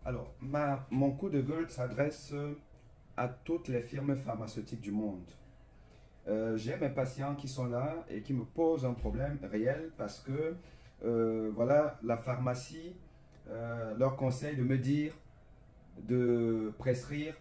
Alors, mon coup de gueule s'adresse à toutes les firmes pharmaceutiques du monde. J'ai mes patients qui sont là et qui me posent un problème réel parce que, voilà, la pharmacie leur conseille de me dire de prescrire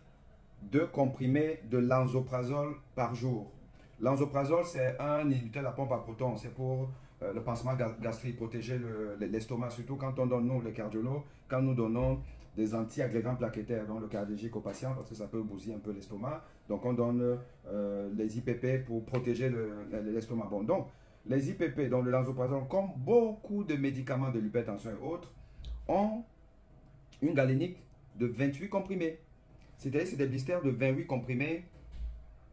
2 comprimés de lansoprazole par jour. Lansoprazole, c'est un inhibiteur de la pompe à protons. C'est pour le pansement gastrique, protéger l'estomac, surtout quand on donne, nous, les cardiologues, quand nous donnons des anti-agrégants plaquettaires, donc le cardiologique aux patients, parce que ça peut bousiller un peu l'estomac. Donc, on donne les IPP pour protéger l'estomac. Bon, donc, les IPP, donc le lansoprazole, comme beaucoup de médicaments de l'hypertension et autres, ont une galénique de 28 comprimés. C'est-à-dire c'est des blisters de 28 comprimés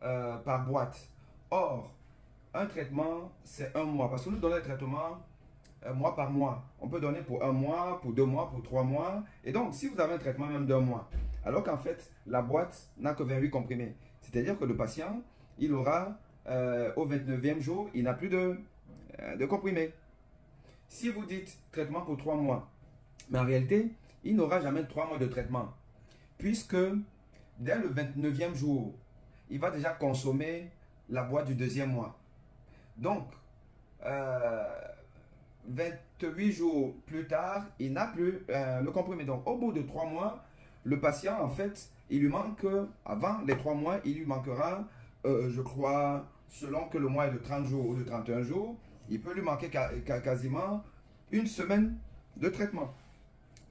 par boîte. Or, un traitement, c'est 1 mois. Parce que nous donnons les traitements mois par mois. On peut donner pour 1 mois, pour 2 mois, pour 3 mois. Et donc, si vous avez un traitement même d'1 mois, alors qu'en fait, la boîte n'a que 28 comprimés. C'est-à-dire que le patient, il aura, au 29e jour, il n'a plus de comprimés. Si vous dites traitement pour 3 mois, mais en réalité, il n'aura jamais 3 mois de traitement. Puisque dès le 29e jour, il va déjà consommer la boîte du 2e mois. Donc, 28 jours plus tard, il n'a plus le comprimé. Donc, au bout de 3 mois, le patient, en fait, il lui manque, avant les 3 mois, il lui manquera, je crois, selon que le mois est de 30 jours ou de 31 jours, il peut lui manquer quasiment 1 semaine de traitement.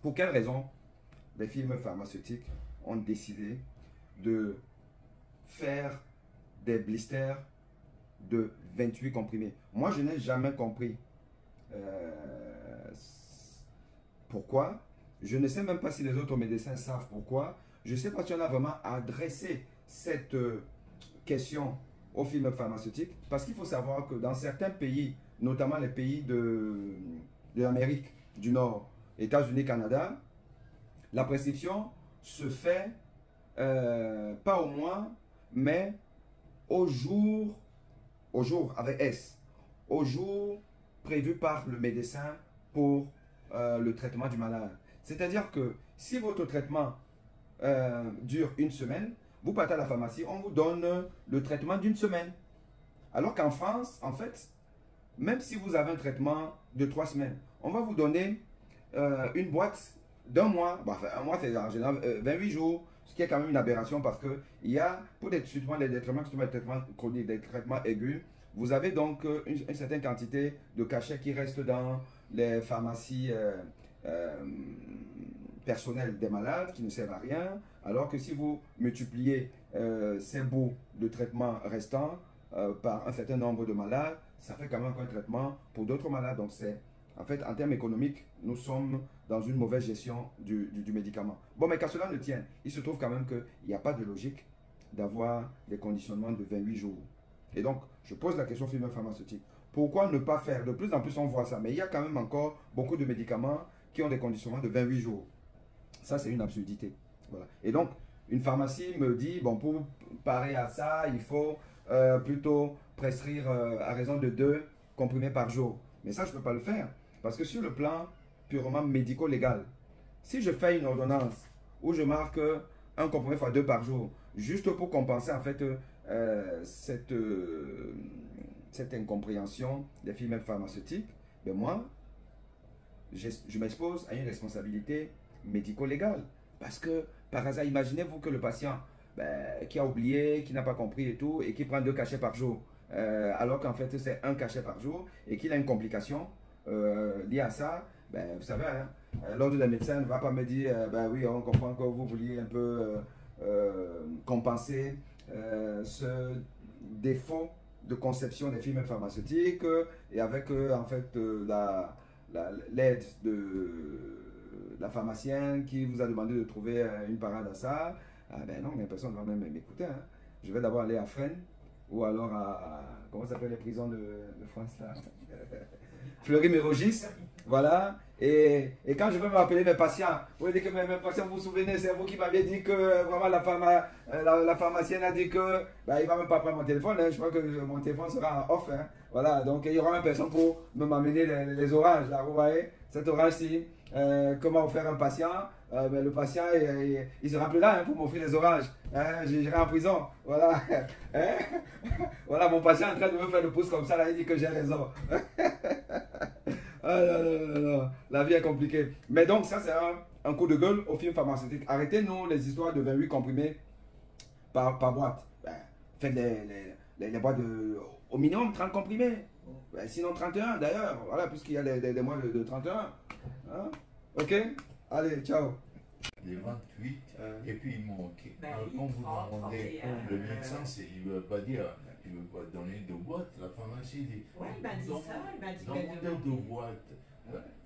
Pour quelle raison les firmes pharmaceutiques ont décidé de faire des blisters de 28 comprimés? Moi, je n'ai jamais compris pourquoi. Je ne sais même pas si les autres médecins savent pourquoi. Je ne sais pas si on a vraiment adressé cette question aux firmes pharmaceutiques. Parce qu'il faut savoir que dans certains pays, notamment les pays de l'Amérique du Nord, États-Unis, Canada, la prescription se fait pas au mois, mais au jour avec S, au jour prévu par le médecin pour le traitement du malade. C'est-à-dire que si votre traitement dure 1 semaine, vous partez à la pharmacie, on vous donne le traitement d'1 semaine. Alors qu'en France, en fait, même si vous avez un traitement de 3 semaines, on va vous donner une boîte d'1 mois. Bah, enfin, 1 mois, c'est en général 28 jours, ce qui est quand même une aberration parce que il y a, pour des traitements chroniques, des traitements aigus, vous avez donc une certaine quantité de cachets qui restent dans les pharmacies personnelles des malades qui ne servent à rien, alors que si vous multipliez ces bouts de traitement restants par un certain nombre de malades, ça fait quand même un traitement pour d'autres malades. Donc c'est, en fait, en termes économiques, nous sommes dans une mauvaise gestion du médicament. Bon, mais qu'à cela ne tienne, il se trouve quand même qu'il n'y a pas de logique d'avoir des conditionnements de 28 jours. Et donc, je pose la question aux firmes pharmaceutiques. Pourquoi ne pas faire? De plus en plus, on voit ça. Mais il y a quand même encore beaucoup de médicaments qui ont des conditionnements de 28 jours. Ça, c'est une absurdité. Voilà. Et donc, une pharmacie me dit, bon, pour parer à ça, il faut plutôt prescrire à raison de 2 comprimés par jour. Mais ça, je ne peux pas le faire. Parce que sur le plan purement médico-légal, si je fais une ordonnance où je marque un comprimé fois 2 par jour, juste pour compenser en fait cette incompréhension des firmes pharmaceutiques, ben moi, je m'expose à une responsabilité médico-légale. Parce que, par hasard, imaginez-vous que le patient qui a oublié, qui n'a pas compris et tout, et qui prend 2 cachets par jour, alors qu'en fait c'est 1 cachet par jour, et qu'il a une complication liée à ça, vous savez, hein, l'ordre des médecins ne va pas me dire, oui, on comprend que vous vouliez un peu compenser ce défaut de conception des firmes pharmaceutiques et avec en fait l'aide de la pharmacienne qui vous a demandé de trouver une parade à ça. Ah ben non, mais personne ne va même m'écouter. Hein. Je vais d'abord aller à Fresnes ou alors comment s'appelle les prisons de France là Fleury-Mérogis, voilà. Et quand je vais m'appeler mes patients, vous voyez que mes patients, vous vous souvenez, c'est vous qui m'aviez dit que vraiment la pharmacienne a dit que il va même pas prendre mon téléphone, hein, je crois que mon téléphone sera en off, hein, voilà, donc il y aura même personne pour m'amener les oranges, là, vous voyez, cette orange-ci, comment faire un patient. Ben, le patient, il sera plus là, hein, pour m'offrir les oranges. Hein, j'irai en prison. Voilà. Hein? Voilà, mon patient est en train de me faire le pouce comme ça, là, il dit que j'ai raison. Ah, non, non, non, non. La vie est compliquée. Mais donc, ça, c'est un coup de gueule aux firmes pharmaceutiques. Arrêtez-nous les histoires de 28 comprimés par boîte. Ben, faites les boîtes au minimum 30 comprimés. Ben, sinon 31 d'ailleurs. Voilà, puisqu'il y a des mois de 31. Hein? Ok? Allez, ciao. Les 28, et puis il manque. Quand vous demandez 31. le médecin, il ne veut pas dire, il ne veut pas donner deux boîtes, la pharmacie dit. Ouais, il m'a dit ça, il m'a dit Demandez deux boîtes.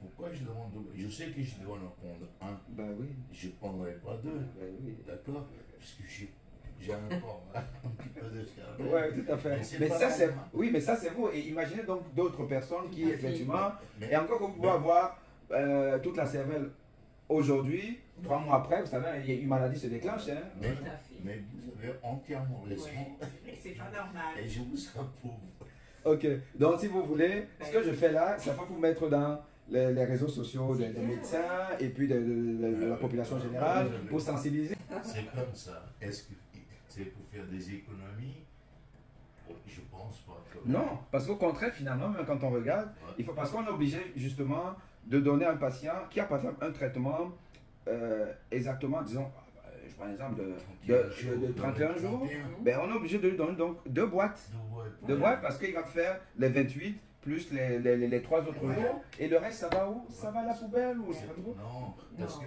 Pourquoi je demande deux boîtes? Je sais que je dois en prendre un. Ben oui. Je ne prendrai pas deux. Ben oui. D'accord? Parce que j'ai encore un petit peu de cerveau. Oui, tout à fait. Mais ça, c'est, oui, mais ça, c'est vous. Et imaginez donc d'autres personnes qui, effectivement, et encore que vous pouvez avoir toute la cervelle aujourd'hui, 3 mois après, vous savez, une maladie se déclenche. Hein. Mais vous avez entièrement raison. C'est pas normal. Et je vous approuve. Ok, donc si vous voulez, ce que je fais là, c'est pas pour mettre dans les réseaux sociaux des médecins et puis de la population générale, pour sensibiliser. C'est comme ça. Est-ce que c'est pour faire des économies? Je pense pas. Non, parce qu'au contraire, finalement, même quand on regarde, il faut, parce qu'on est obligé justement de donner à un patient qui a par exemple un traitement exactement, disons, je prends l'exemple de 31 jours, ben on est obligé de lui donner donc 2 boîtes. 2 boîtes parce qu'il va faire les 28 plus les 3 autres jours et le reste ça va où? Ça va à la poubelle ou ça va où? Non, parce que